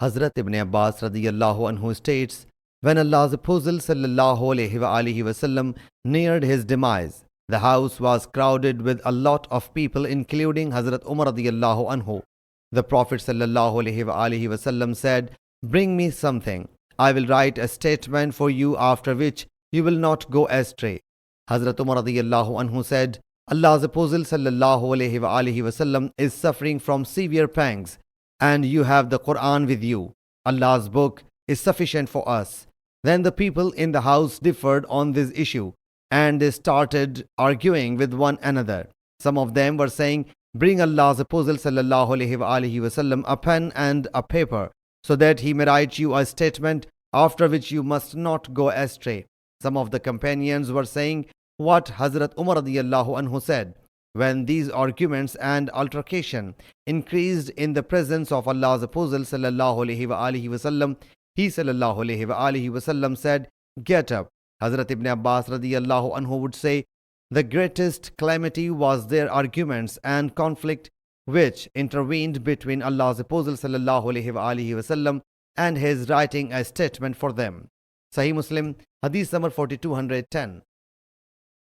Hazrat Ibn Abbas radiyallahu anhu states, when Allah's Apostle ﷺ neared his demise, the house was crowded with a lot of people, including Hazrat Umar radiyallahu anhu. The Prophet ﷺ said, bring me something. I will write a statement for you, after which you will not go astray. Hazrat Umar radiyallahu anhu said, Allah's Apostle ﷺ is suffering from severe pangs, and you have the Quran with you. Allah's book is sufficient for us. Then the people in the house differed on this issue, and they started arguing with one another. Some of them were saying, bring Allah's Apostle ﷺ a pen and a paper, so that he may write you a statement, after which you must not go astray. Some of the companions were saying what Hazrat Umar radiyallahu anhu said. When these arguments and altercation increased in the presence of Allah's Apostle ﷺ, he ﷺ said, get up. Hazrat Ibn Abbas radiyallahu anhu would say, the greatest calamity was their arguments and conflict which intervened between Allah's Apostle ﷺ and his writing a statement for them. Sahih Muslim Hadees number 4210.